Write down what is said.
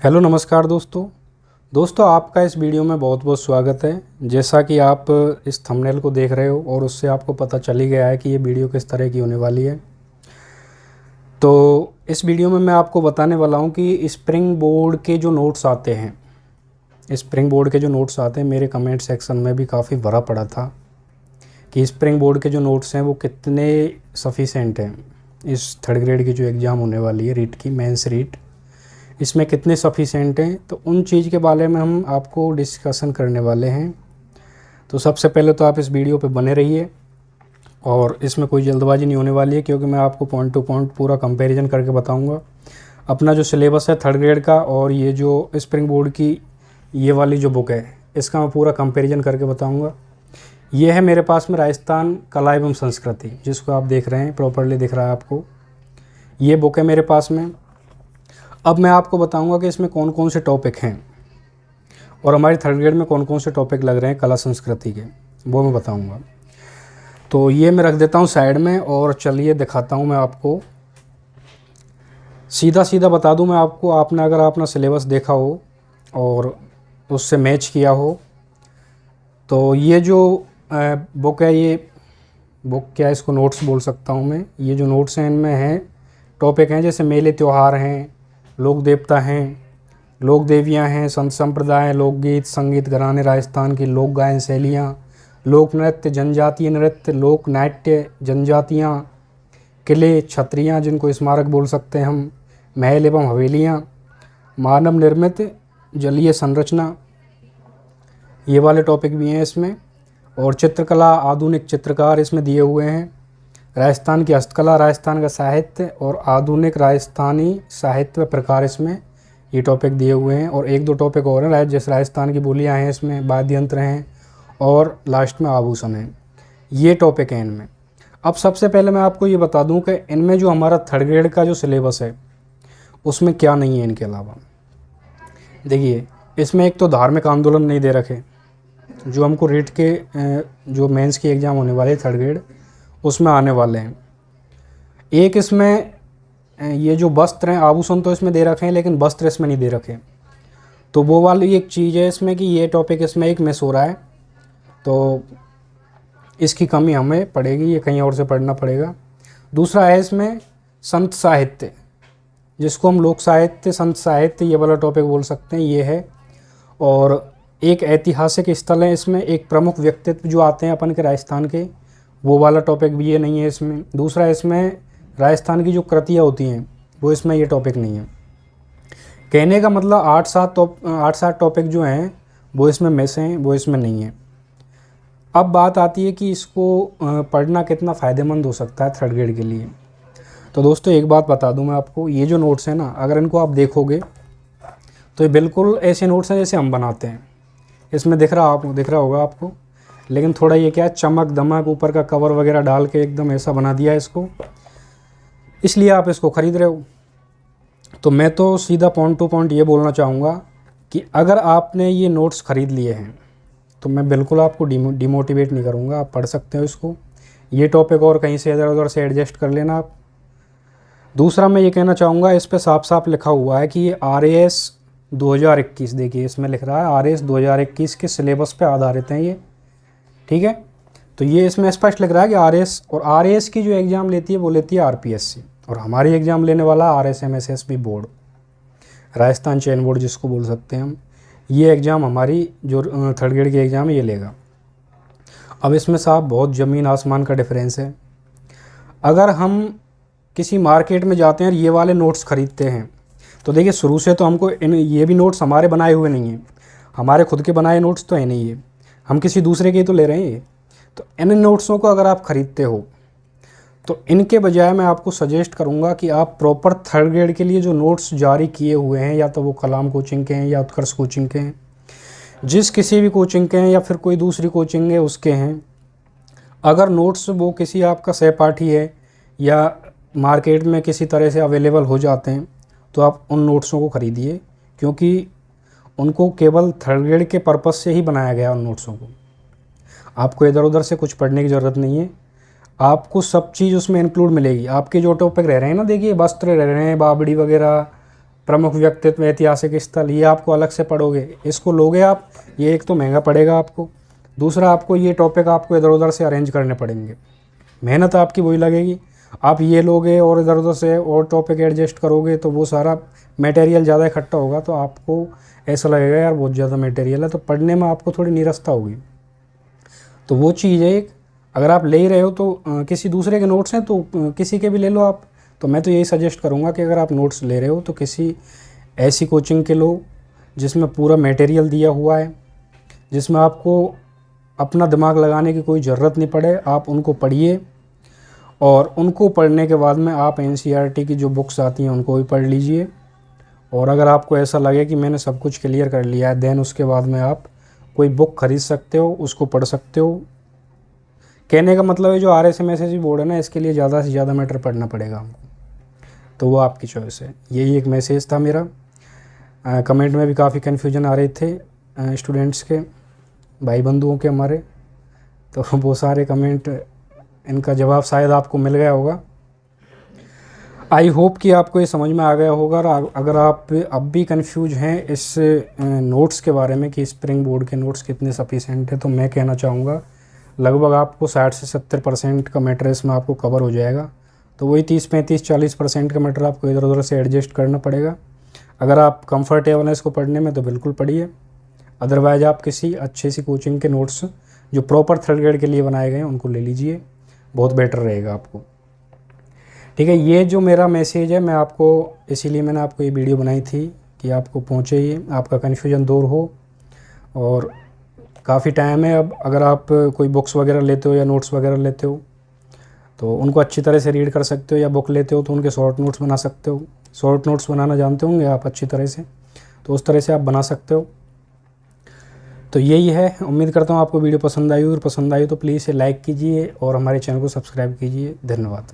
Hello नमस्कार दोस्तों आपका इस वीडियो में बहुत बहुत स्वागत है। जैसा कि आप इस थंबनेल को देख रहे हो और उससे आपको पता चल ही गया है कि ये वीडियो किस तरह की होने वाली है। तो इस वीडियो में मैं आपको बताने वाला हूँ कि स्प्रिंग बोर्ड के जो नोट्स आते हैं मेरे कमेंट सेक्शन में भी काफ़ी भरा पड़ा था कि स्प्रिंग बोर्ड के जो नोट्स हैं वो कितने सफिशेंट हैं। इस थर्ड ग्रेड की जो एग्ज़ाम होने वाली है रीट की, मेंस रीट, इसमें कितने सफिशेंट हैं, तो उन चीज़ के बारे में हम आपको डिस्कशन करने वाले हैं। तो सबसे पहले तो आप इस वीडियो पे बने रहिए और इसमें कोई जल्दबाजी नहीं होने वाली है, क्योंकि मैं आपको पॉइंट टू पॉइंट पूरा कंपैरिजन करके बताऊंगा। अपना जो सिलेबस है थर्ड ग्रेड का और ये जो स्प्रिंग बोर्ड की ये वाली जो बुक है इसका मैं पूरा कंपैरिजन करके बताऊँगा। ये है मेरे पास में राजस्थान कला एवं संस्कृति, जिसको आप देख रहे हैं, प्रॉपरली दिख रहा है आपको। ये बुक है मेरे पास में। अब मैं आपको बताऊंगा कि इसमें कौन कौन से टॉपिक हैं और हमारी थर्ड ग्रेड में कौन कौन से टॉपिक लग रहे हैं कला संस्कृति के, वो मैं बताऊंगा। तो ये मैं रख देता हूँ साइड में और चलिए दिखाता हूँ मैं आपको। सीधा बता दूँ मैं आपको, आपने अगर अपना सिलेबस देखा हो और उससे मैच किया हो तो ये जो बुक है, ये बुक क्या है, इसको नोट्स बोल सकता हूँ मैं। ये जो नोट्स हैं इनमें हैं टॉपिक हैं जैसे मेले त्यौहार हैं, लोक देवता हैं, लोक देवियाँ हैं, संत संप्रदाय, लोकगीत, संगीत घराने, राजस्थान की लोक गायन शैलियाँ, लोक नृत्य, जनजातीय नृत्य, लोक नाट्य, जनजातियाँ, किले, छत्रियाँ जिनको स्मारक बोल सकते हैं हम, महल एवं हवेलियाँ, मानव निर्मित जलीय संरचना, ये वाले टॉपिक भी हैं इसमें। और चित्रकला, आधुनिक चित्रकार इसमें दिए हुए हैं। राजस्थान की हस्तकला, राजस्थान का साहित्य और आधुनिक राजस्थानी साहित्य प्रकार, इसमें ये टॉपिक दिए हुए हैं। और एक दो टॉपिक और हैं जैसे राजस्थान की बोलियां हैं, इसमें वाद्य यंत्र हैं और लास्ट में आभूषण हैं। ये टॉपिक हैं इनमें। अब सबसे पहले मैं आपको ये बता दूं कि इनमें जो हमारा थर्ड ग्रेड का जो सिलेबस है उसमें क्या नहीं है इनके अलावा। देखिए, इसमें एक तो धार्मिक आंदोलन नहीं दे रखे जो हमको रीट के जो मेंस की एग्ज़ाम होने वाली है थर्ड ग्रेड उसमें आने वाले हैं। एक इसमें ये जो वस्त्र हैं, आभूषण तो इसमें दे रखे हैं लेकिन वस्त्र इसमें नहीं दे रखे, तो वो वाली एक चीज़ है इसमें कि ये टॉपिक इसमें एक मिस हो रहा है, तो इसकी कमी हमें पड़ेगी, ये कहीं और से पढ़ना पड़ेगा। दूसरा है इसमें संत साहित्य, जिसको हम लोक साहित्य, संत साहित्य, ये वाला टॉपिक बोल सकते हैं, ये है। और एक ऐतिहासिक स्थल है इसमें, एक प्रमुख व्यक्तित्व जो आते हैं अपन के राजस्थान के, वो वाला टॉपिक भी ये नहीं है इसमें। दूसरा इसमें राजस्थान की जो कृतियाँ होती हैं वो इसमें ये टॉपिक नहीं है। कहने का मतलब 8-7 टॉपिक जो हैं वो इसमें मिस हैं, वो इसमें नहीं है। अब बात आती है कि इसको पढ़ना कितना फ़ायदेमंद हो सकता है थर्ड ग्रेड के लिए। तो दोस्तों एक बात बता दूं मैं आपको, ये जो नोट्स हैं ना, अगर इनको आप देखोगे तो ये बिल्कुल ऐसे नोट्स हैं जैसे हम बनाते हैं। इसमें दिख रहा होगा आपको, लेकिन थोड़ा ये क्या है, चमक दमक, ऊपर का कवर वगैरह डाल के एकदम ऐसा बना दिया है इसको, इसलिए आप इसको ख़रीद रहे हो। तो मैं तो सीधा पॉइंट टू पॉइंट ये बोलना चाहूँगा कि अगर आपने ये नोट्स ख़रीद लिए हैं तो मैं बिल्कुल आपको डिमोटिवेट नहीं करूँगा, आप पढ़ सकते हो इसको। ये टॉपिक और कहीं से इधर उधर से एडजस्ट कर लेना आप। दूसरा मैं ये कहना चाहूँगा, इस पर साफ साफ लिखा हुआ है कि ये RAS 2021, देखिए इसमें लिख रहा है RAS 2021 के सिलेबस पे आधारित हैं ये, ठीक है। तो ये इसमें स्पष्ट लिख रहा है कि RAS, और RAS की जो एग्ज़ाम लेती है वो लेती है RPSC, और हमारी एग्ज़ाम लेने वाला RSMSSB बोर्ड, राजस्थान चयन बोर्ड जिसको बोल सकते हैं हम। ये एग्ज़ाम हमारी जो थर्ड ग्रेड की एग्ज़ाम है ये लेगा। अब इसमें साहब बहुत ज़मीन आसमान का डिफरेंस है। अगर हम किसी मार्केट में जाते हैं और ये वाले नोट्स ख़रीदते हैं तो देखिए, शुरू से तो हमको ये भी नोट्स हमारे बनाए हुए नहीं हैं, हमारे खुद के बनाए नोट्स तो है नहीं, ये हम किसी दूसरे के तो ले रहे हैं ये। तो इन नोट्सों को अगर आप ख़रीदते हो तो इनके बजाय मैं आपको सजेस्ट करूंगा कि आप प्रॉपर थर्ड ग्रेड के लिए जो नोट्स जारी किए हुए हैं, या तो वो कलाम कोचिंग के हैं या उत्कर्ष कोचिंग के हैं, जिस किसी भी कोचिंग के हैं या फिर कोई दूसरी कोचिंग है उसके हैं, अगर नोट्स वो किसी आपका सहपाठी है या मार्केट में किसी तरह से अवेलेबल हो जाते हैं तो आप उन नोट्सों को ख़रीदिए, क्योंकि उनको केवल थर्ड ग्रेड के पर्पस से ही बनाया गया उन नोट्सों को। आपको इधर उधर से कुछ पढ़ने की ज़रूरत नहीं है, आपको सब चीज़ उसमें इंक्लूड मिलेगी। आपके जो टॉपिक रह रहे हैं ना, देखिए वस्त्र रह रहे हैं, बावड़ी वगैरह, प्रमुख व्यक्तित्व, ऐतिहासिक स्थल, ये आपको अलग से पढ़ोगे। इसको लोगे आप, ये एक तो महंगा पड़ेगा आपको, दूसरा आपको ये टॉपिक आपको इधर उधर से अरेंज करने पड़ेंगे, मेहनत आपकी वही लगेगी। आप ये लोगे और इधर उधर से और टॉपिक एडजस्ट करोगे तो वो सारा मटेरियल ज़्यादा इकट्ठा होगा, तो आपको ऐसा लगेगा यार बहुत ज़्यादा मटेरियल है, तो पढ़ने में आपको थोड़ी निरस्ता होगी। तो वो चीज़ है एक, अगर आप ले ही रहे हो तो किसी दूसरे के नोट्स हैं तो किसी के भी ले लो आप। तो मैं तो यही सजेस्ट करूँगा कि अगर आप नोट्स ले रहे हो तो किसी ऐसी कोचिंग के लो जिसमें पूरा मटेरियल दिया हुआ है, जिसमें आपको अपना दिमाग लगाने की कोई ज़रूरत नहीं पड़े। आप उनको पढ़िए और उनको पढ़ने के बाद में आप NCERT की जो बुक्स आती हैं उनको भी पढ़ लीजिए। और अगर आपको ऐसा लगे कि मैंने सब कुछ क्लियर कर लिया है, देन उसके बाद में आप कोई बुक खरीद सकते हो, उसको पढ़ सकते हो। कहने का मतलब है जो RSMSSB बोर्ड है ना, इसके लिए ज़्यादा से ज़्यादा मैटर पढ़ना पड़ेगा हमको, तो वो आपकी चॉइस है। यही एक मैसेज था मेरा। कमेंट में भी काफ़ी कन्फ्यूजन आ रहे थे स्टूडेंट्स के, भाई बंधुओं के हमारे, तो वो सारे कमेंट, इनका जवाब शायद आपको मिल गया होगा। आई होप कि आपको ये समझ में आ गया होगा। और अगर आप अब भी कंफ्यूज हैं इस नोट्स के बारे में कि स्प्रिंग बोर्ड के नोट्स कितने सफिशेंट है, तो मैं कहना चाहूँगा लगभग आपको 60 से 70% का मैटर इसमें आपको कवर हो जाएगा। तो वही 30-35-40% का मैटर आपको इधर उधर से एडजस्ट करना पड़ेगा। अगर आप कंफर्टेबल हैं इसको पढ़ने में तो बिल्कुल पढ़िए, अदरवाइज़ आप किसी अच्छी सी कोचिंग के नोट्स जो प्रॉपर थर्ड ग्रेड के लिए बनाए गए हैं उनको ले लीजिए, बहुत बेटर रहेगा आपको। ठीक है, ये जो मेरा मैसेज है मैं आपको, इसीलिए मैंने आपको ये वीडियो बनाई थी कि आपको पहुँचे, ये आपका कन्फ्यूजन दूर हो। और काफ़ी टाइम है अब, अगर आप कोई बुक्स वगैरह लेते हो या नोट्स वगैरह लेते हो तो उनको अच्छी तरह से रीड कर सकते हो, या बुक लेते हो तो उनके शॉर्ट नोट्स बना सकते हो। शॉर्ट नोट्स बनाना जानते होंगे आप अच्छी तरह से, तो उस तरह से आप बना सकते हो। तो यही है, उम्मीद करता हूँ आपको वीडियो पसंद आई, और पसंद आई तो प्लीज़ इसे लाइक कीजिए और हमारे चैनल को सब्सक्राइब कीजिए। धन्यवाद।